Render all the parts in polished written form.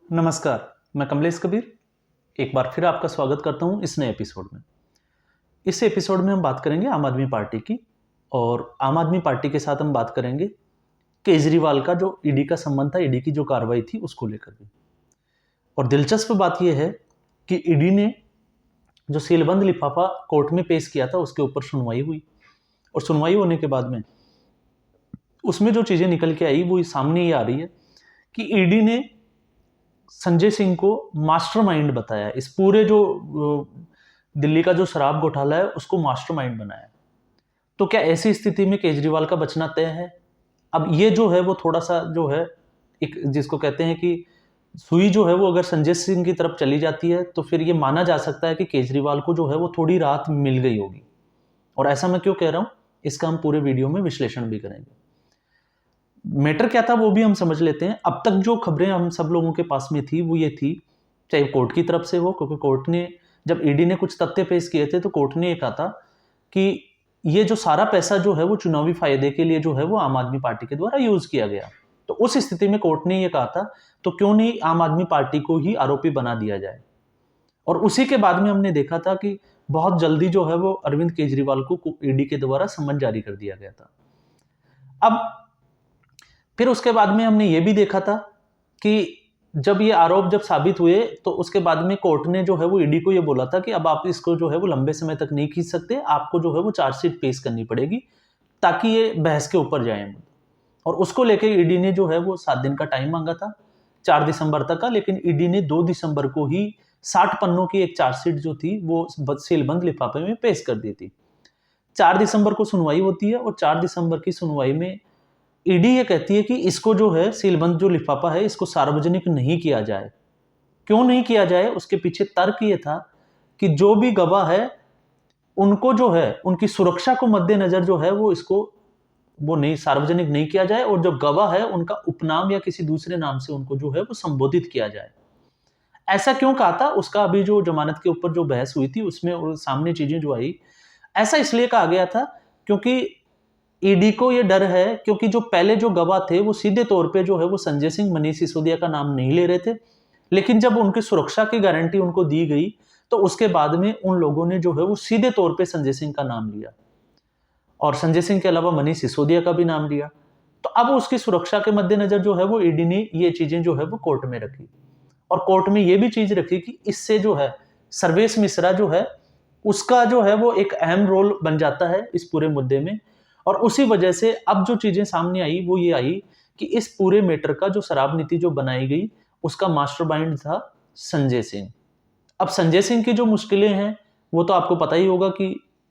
नमस्कार, मैं कमलेश कबीर एक बार फिर आपका स्वागत करता हूं इस नए एपिसोड में। इस एपिसोड में हम बात करेंगे आम आदमी पार्टी की और आम आदमी पार्टी के साथ हम बात करेंगे केजरीवाल का जो ईडी का संबंध था, ईडी की जो कार्रवाई थी उसको लेकर भी। और दिलचस्प बात यह है कि ईडी ने जो सीलबंद लिफाफा कोर्ट में पेश किया था उसके ऊपर सुनवाई हुई और सुनवाई होने के बाद में उसमें जो चीज़ें निकल के आई वो सामने ये आ रही है कि ईडी ने संजय सिंह को मास्टरमाइंड बताया। इस पूरे जो दिल्ली का जो शराब घोटाला है उसको मास्टरमाइंड बनाया। तो क्या ऐसी स्थिति में केजरीवाल का बचना तय है? अब ये जो है वो थोड़ा सा जो है एक जिसको कहते हैं कि सुई जो है वो अगर संजय सिंह की तरफ चली जाती है तो फिर ये माना जा सकता है कि केजरीवाल को जो है वो थोड़ी राहत मिल गई होगी। और ऐसा मैं क्यों कह रहा हूं, इसका हम पूरे वीडियो में विश्लेषण भी करेंगे। मैटर क्या था वो भी हम समझ लेते हैं। अब तक जो खबरें हम सब लोगों के पास में थी वो ये थी, चाहे कोर्ट की तरफ से हो, क्योंकि कोर्ट ने जब ईडी ने कुछ तथ्य पेश किए थे तो कोर्ट ने ये कहा था कि ये जो सारा पैसा जो है वो चुनावी फायदे के लिए जो है वो आम आदमी पार्टी के द्वारा यूज किया गया। तो उस स्थिति में कोर्ट ने ये कहा था तो क्यों नहीं आम आदमी पार्टी को ही आरोपी बना दिया जाए। और उसी के बाद में हमने देखा था कि बहुत जल्दी जो है वो अरविंद केजरीवाल को ईडी के द्वारा समन जारी कर दिया गया था। अब फिर उसके बाद में हमने ये भी देखा था कि जब ये आरोप जब साबित हुए तो उसके बाद में कोर्ट ने जो है वो ईडी को ये बोला था कि अब आप इसको जो है वो लंबे समय तक नहीं खींच सकते, आपको जो है वो चार्जशीट पेश करनी पड़ेगी ताकि ये बहस के ऊपर जाए। और उसको लेकर ईडी ने जो है वो 7 दिन का टाइम मांगा था, 4 दिसंबर तक का, लेकिन ईडी ने 2 दिसंबर को ही 60 पन्नों की एक चार्जशीट जो थी वो सीलबंद लिफाफे में पेश कर दी थी। 4 दिसंबर को सुनवाई होती है और 4 दिसंबर की सुनवाई में ईडी ये कहती है कि इसको जो है सीलबंद जो लिफाफा है इसको सार्वजनिक नहीं किया जाए। क्यों नहीं किया जाए, उसके पीछे तर्क ये था कि जो भी गवाह है उनको जो है उनकी सुरक्षा को मद्देनजर जो है वो इसको वो नहीं सार्वजनिक नहीं किया जाए और जो गवाह है उनका उपनाम या किसी दूसरे नाम से उनको जो है वो संबोधित किया जाए। ऐसा क्यों कहा था, उसका अभी जो जमानत के ऊपर जो बहस हुई थी उसमें सामने चीजें जो आई, ऐसा इसलिए कहा गया था क्योंकि ईडी को ये डर है क्योंकि जो पहले जो गवाह थे वो सीधे तौर पे जो है वो संजय सिंह, मनीष सिसोदिया का नाम नहीं ले रहे थे, लेकिन जब उनकी सुरक्षा की गारंटी उनको दी गई तो उसके बाद में उन लोगों ने जो है वो सीधे तौर पे संजय सिंह का नाम लिया और संजय सिंह के अलावा मनीष सिसोदिया का भी नाम लिया। तो अब उसकी सुरक्षा के मद्देनजर जो है वो ईडी ने ये चीजें जो है वो कोर्ट में रखी और कोर्ट में ये भी चीज रखी कि इससे जो है सर्वेश मिश्रा जो है उसका जो है वो एक अहम रोल बन जाता है इस पूरे मुद्दे में। और उसी वजह से अब जो चीजें सामने आई वो ये आई कि इस पूरे मैटर का जो शराब नीति जो बनाई गई उसका मास्टरमाइंड था संजय सिंह। अब संजय सिंह की जो मुश्किलें हैं वो तो आपको पता ही होगा कि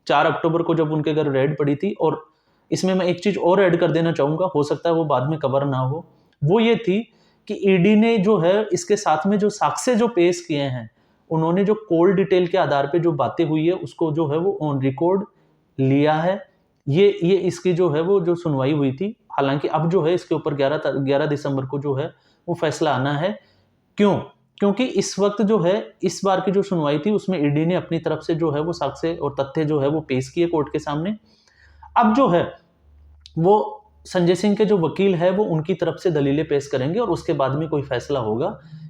4 अक्टूबर को जब उनके घर रेड पड़ी थी, और इसमें मैं एक चीज और ऐड कर देना चाहूंगा, हो सकता है वो बाद में कवर ना हो, वो ये थी कि ईडी ने जो है इसके साथ में जो साक्ष्य जो पेश किए हैं, उन्होंने जो कॉल डिटेल के आधार पे जो बातें हुई है उसको जो है वो ऑन रिकॉर्ड लिया है। ये इसकी जो है वो जो सुनवाई हुई थी, हालांकि अब जो है इसके ऊपर 11 दिसंबर को जो है वो फैसला आना है। क्यों? क्योंकि इस वक्त जो है इस बार की जो सुनवाई थी उसमें ईडी ने अपनी तरफ से जो है वो साक्ष्य और तथ्य जो है वो पेश किए कोर्ट के सामने। अब जो है वो संजय सिंह के जो वकील है वो उनकी तरफ से दलीलें पेश करेंगे और उसके बाद में कोई फैसला होगा,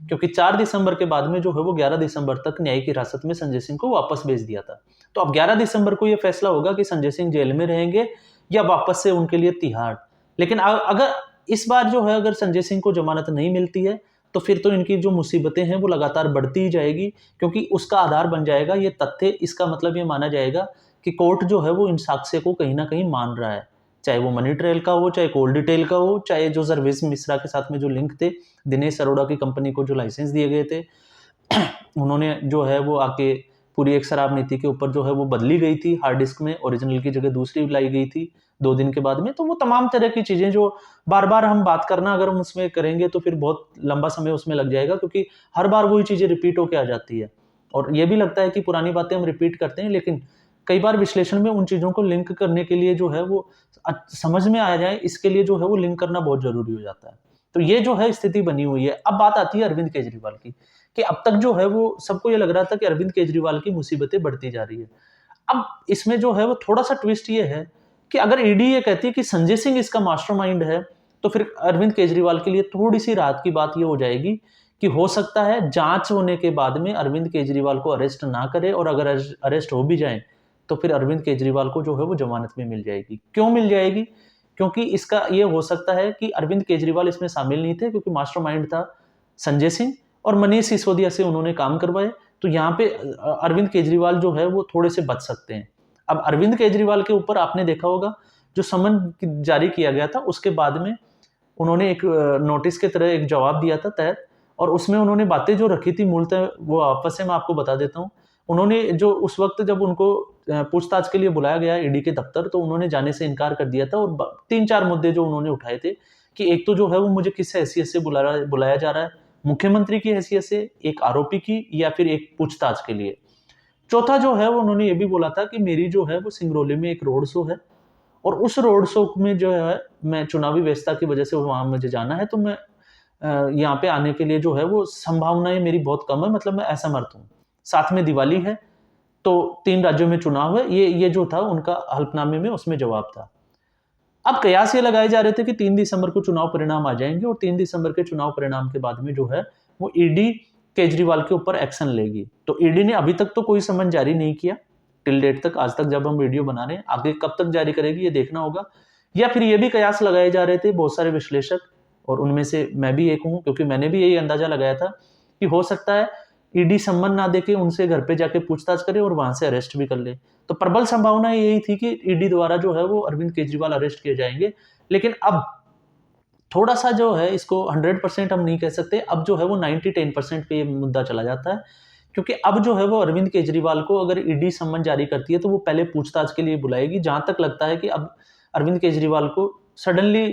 क्योंकि 4 दिसंबर के बाद में जो है वो 11 दिसंबर तक न्यायिक हिरासत में संजय सिंह को वापस भेज दिया था। तो अब 11 दिसंबर को यह फैसला होगा कि संजय सिंह जेल में रहेंगे या वापस से उनके लिए तिहाड़। लेकिन अगर इस बार जो है अगर संजय सिंह को जमानत नहीं मिलती है तो फिर तो इनकी जो मुसीबतें हैं वो लगातार बढ़ती ही जाएगी, क्योंकि उसका आधार बन जाएगा ये तथ्य। इसका मतलब ये माना जाएगा कि कोर्ट जो है वो इन साक्ष्य को कहीं ना कहीं मान रहा है, चाहे वो मनी ट्रेल का हो, चाहे कोल डिटेल का हो, चाहे जो सर्वेश मिश्रा के साथ में जो लिंक थे, दिनेश अरोड़ा की कंपनी को जो लाइसेंस दिए गए थे उन्होंने जो है वो आके पूरी एक शराब नीति के ऊपर जो है वो बदली गई थी, हार्ड डिस्क में ओरिजिनल की जगह दूसरी लाई गई थी 2 दिन के बाद में। तो वो तमाम तरह की चीजें जो बार बार हम बात करना अगर हम उसमें करेंगे तो फिर बहुत लंबा समय उसमें लग जाएगा, क्योंकि हर बार वही चीजें रिपीट होके आ जाती है और ये भी लगता है कि पुरानी बातें हम रिपीट करते हैं, लेकिन कई बार विश्लेषण में उन चीजों को लिंक करने के लिए जो है वो समझ में आ जाए, इसके लिए जो है वो लिंक करना बहुत जरूरी हो जाता है। तो ये जो है स्थिति बनी हुई है। अब बात आती है अरविंद केजरीवाल की, कि अब तक जो है वो सबको ये लग रहा था कि अरविंद केजरीवाल की मुसीबतें बढ़ती जा रही है। अब इसमें जो है वो थोड़ा सा ट्विस्ट ये है कि अगर ईडी ये कहती है कि संजय सिंह इसका मास्टरमाइंड है तो फिर अरविंद केजरीवाल के लिए थोड़ी सी राहत की बात ये हो जाएगी कि हो सकता है जांच होने के बाद में अरविंद केजरीवाल को अरेस्ट ना करे, और अगर अरेस्ट हो भी जाए तो फिर अरविंद केजरीवाल को जो है वो जमानत में मिल जाएगी। क्यों मिल जाएगी? क्योंकि इसका ये हो सकता है कि अरविंद केजरीवाल इसमें शामिल नहीं थे, क्योंकि मास्टरमाइंड था संजय सिंह, और मनीष सिसोदिया से उन्होंने काम करवाए। तो यहाँ पे अरविंद केजरीवाल जो है वो थोड़े से बच सकते हैं। अब अरविंद केजरीवाल के ऊपर आपने देखा होगा जो समन जारी किया गया था, उसके बाद में उन्होंने एक नोटिस के तरह एक जवाब दिया था तहत, और उसमें उन्होंने बातें जो रखी थी मूलतः वो आपस में मैं आपको बता देता हूँ। उन्होंने जो उस वक्त जब उनको पूछताछ के लिए बुलाया गया ईडी के दफ्तर, तो उन्होंने जाने से इनकार कर दिया था, और 3-4 मुद्दे जो उन्होंने उठाए थे कि एक तो जो है वो मुझे किस हैसियत से बुलाया जा रहा है, मुख्यमंत्री की हैसियत से, एक आरोपी की, या फिर एक पूछताछ के लिए। चौथा जो है वो उन्होंने ये भी बोला था कि मेरी जो है वो सिंगरौली में एक रोड शो है, और उस रोड शो में जो है मैं चुनावी व्यस्तता की वजह से वहां मुझे जाना है, तो मैं यहाँ पे आने के लिए जो है वो संभावनाएं मेरी बहुत कम है, मतलब मैं असमर्थ हूँ। साथ में दिवाली है, तो 3 राज्यों में चुनाव है, ये जो था उनका हल्फनामे में उसमें जवाब था। अब कयास ये लगाए जा रहे थे कि 3 दिसंबर को चुनाव परिणाम आ जाएंगे, और 3 दिसंबर के चुनाव परिणाम के बाद में जो है वो ईडी केजरीवाल के ऊपर एक्शन लेगी। तो ईडी ने अभी तक तो कोई समन जारी नहीं किया टिल डेट तक, आज तक जब हम वीडियो बना रहे हैं। आगे कब तक जारी करेगी ये देखना होगा। या फिर ये भी कयास लगाए जा रहे थे बहुत सारे विश्लेषक, और उनमें से मैं भी एक हूं, क्योंकि मैंने भी यही अंदाजा लगाया था कि हो सकता है ईडी सम्मन ना देके उनसे घर पे जाके पूछताछ करे और वहां से अरेस्ट भी कर ले। तो प्रबल संभावना यही थी कि ईडी द्वारा जो है वो अरविंद केजरीवाल अरेस्ट किए जाएंगे। लेकिन अब थोड़ा सा जो है इसको 100% हम नहीं कह सकते, अब जो है वो 90-10% पे ये मुद्दा चला जाता है, क्योंकि अब जो है वो अरविंद केजरीवाल को अगर ईडी सम्मन जारी करती है तो वो पहले पूछताछ के लिए बुलाएगी। जहां तक लगता है कि अब अरविंद केजरीवाल को सडनली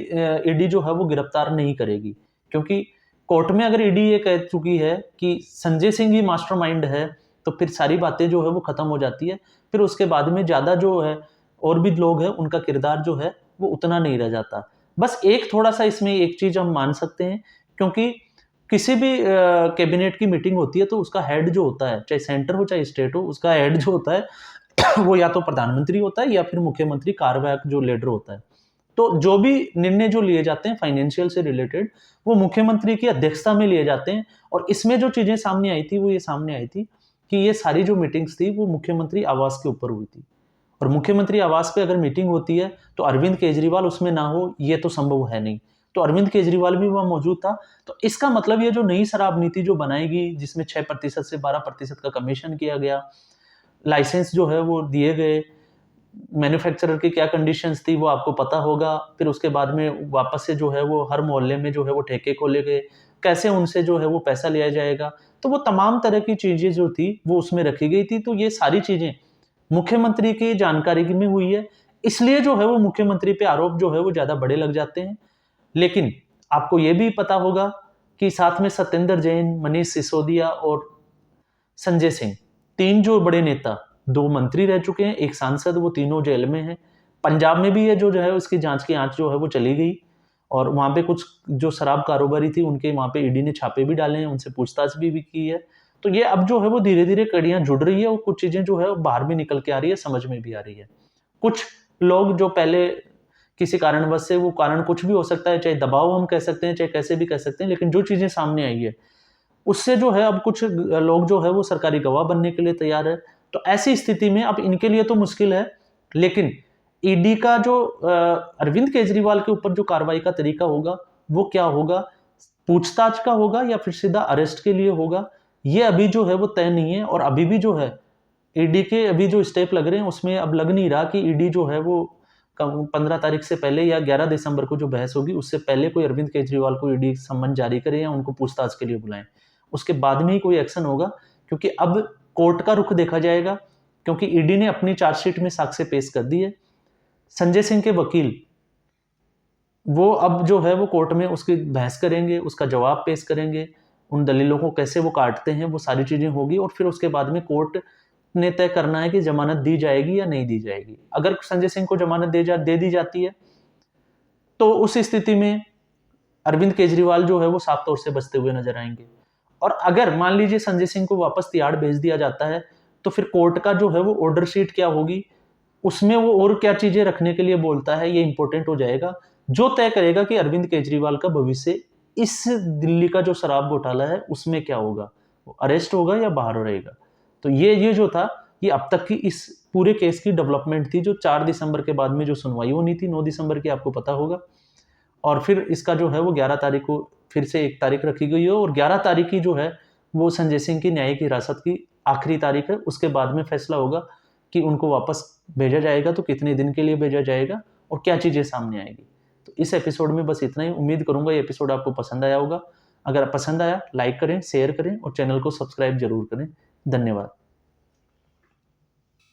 ईडी जो है वो गिरफ्तार नहीं करेगी, क्योंकि कोर्ट में अगर ईडी ये कह चुकी है कि संजय सिंह ही मास्टरमाइंड है, तो फिर सारी बातें जो है वो खत्म हो जाती है। फिर उसके बाद में ज्यादा जो है और भी लोग हैं उनका किरदार जो है वो उतना नहीं रह जाता। बस एक थोड़ा सा इसमें एक चीज हम मान सकते हैं, क्योंकि किसी भी कैबिनेट की मीटिंग होती है तो उसका हेड जो होता है, चाहे सेंटर हो चाहे स्टेट हो, उसका हेड जो होता है वो या तो प्रधानमंत्री होता है या फिर मुख्यमंत्री कार्यवाहक जो लीडर होता है। तो जो भी निर्णय जो लिए जाते हैं फाइनेंशियल से रिलेटेड, वो मुख्यमंत्री की अध्यक्षता में लिए जाते हैं। और इसमें जो चीजें सामने आई थी वो ये सामने आई थी कि ये सारी जो मीटिंग्स थी वो मुख्यमंत्री आवास के ऊपर हुई थी, और मुख्यमंत्री आवास पे अगर मीटिंग होती है तो अरविंद केजरीवाल उसमें ना हो ये तो संभव है नहीं। तो अरविंद केजरीवाल भी वहां मौजूद था। तो इसका मतलब ये जो नई शराब नीति जो बनाएगी, जिसमें 6% से 12% का कमीशन किया गया, लाइसेंस जो है वो दिए गए, मैन्युफैक्चरर की क्या कंडीशंस थी वो आपको पता होगा। फिर उसके बाद में वापस से जो है वो हर मोहल्ले में जो है वो ठेके खोले गए, कैसे उनसे जो है वो पैसा लिया जाएगा। तो वो तमाम तरह की चीजें जो थी वो उसमें रखी गई थी। तो ये सारी चीजें मुख्यमंत्री की जानकारी में हुई है, इसलिए जो है वो मुख्यमंत्री पे आरोप जो है वो ज्यादा बड़े लग जाते हैं। लेकिन आपको ये भी पता होगा कि साथ में सत्येंद्र जैन, मनीष सिसोदिया और संजय सिंह, 3 जो बड़े नेता, 2 मंत्री रह चुके हैं, एक सांसद, वो तीनों जेल में हैं। पंजाब में भी ये जो है उसकी जांच की आंच जो है वो चली गई, और वहां पे कुछ जो शराब कारोबारी थी उनके वहां पे ईडी ने छापे भी डाले हैं, उनसे पूछताछ भी की है। तो ये अब जो है वो धीरे धीरे कड़ियां जुड़ रही है, और कुछ चीजें जो है बाहर भी निकल के आ रही है, समझ में भी आ रही है। कुछ लोग जो पहले किसी कारणवश से, वो कारण कुछ भी हो सकता है, चाहे दबाव हम कह सकते हैं चाहे कैसे भी कह सकते हैं, लेकिन जो चीजें सामने आई है उससे जो है अब कुछ लोग जो है वो सरकारी गवाह बनने के लिए तैयार है। तो ऐसी स्थिति में अब इनके लिए तो मुश्किल है, लेकिन ईडी का जो अरविंद केजरीवाल के ऊपर जो कार्रवाई का तरीका होगा वो क्या होगा, पूछताछ का होगा या फिर सीधा अरेस्ट के लिए होगा, ये अभी जो है वो तय नहीं है। और अभी भी जो है ईडी के अभी जो स्टेप लग रहे हैं उसमें अब लग नहीं रहा कि ईडी जो है वो 15 तारीख से पहले या 11 दिसंबर को जो बहस होगी उससे पहले कोई अरविंद केजरीवाल को ईडी सम्मन जारी करे या उनको पूछताछ के लिए बुलाएं। उसके बाद में ही कोई एक्शन होगा, क्योंकि अब कोर्ट का रुख देखा जाएगा, क्योंकि ईडी ने अपनी चार्जशीट में साक्ष्य पेश कर दी है। संजय सिंह के वकील वो अब जो है वो कोर्ट में उसकी बहस करेंगे, उसका जवाब पेश करेंगे, उन दलीलों को कैसे वो काटते हैं, वो सारी चीजें होगी। और फिर उसके बाद में कोर्ट ने तय करना है कि जमानत दी जाएगी या नहीं दी जाएगी। अगर संजय सिंह को जमानत दे दी जाती है तो उस स्थिति में अरविंद केजरीवाल जो है वो साफ तौर से बचते हुए नजर आएंगे। और अगर मान लीजिए संजय सिंह को वापस तिहाड़ भेज दिया जाता है तो फिर कोर्ट का जो है वो ऑर्डर शीट क्या होगी, उसमें वो और क्या चीजें रखने के लिए बोलता है, ये इंपॉर्टेंट हो जाएगा, जो तय करेगा कि अरविंद केजरीवाल का भविष्य इस दिल्ली का जो शराब घोटाला है उसमें क्या होगा, वो अरेस्ट होगा या बाहर रहेगा। तो ये जो था, ये अब तक की इस पूरे केस की डेवलपमेंट थी, जो 4 दिसंबर के बाद में जो सुनवाई होनी थी, 9 दिसंबर की, आपको पता होगा। और फिर इसका जो है वो 11 तारीख को फिर से एक तारीख रखी गई है, और 11 तारीख की जो है वो संजय सिंह की न्यायिक हिरासत की आखिरी तारीख है। उसके बाद में फैसला होगा कि उनको वापस भेजा जाएगा तो कितने दिन के लिए भेजा जाएगा और क्या चीज़ें सामने आएगी। तो इस एपिसोड में बस इतना ही। उम्मीद करूंगा ये एपिसोड आपको पसंद आया होगा। अगर पसंद आया, लाइक करें, शेयर करें और चैनल को सब्सक्राइब जरूर करें। धन्यवाद।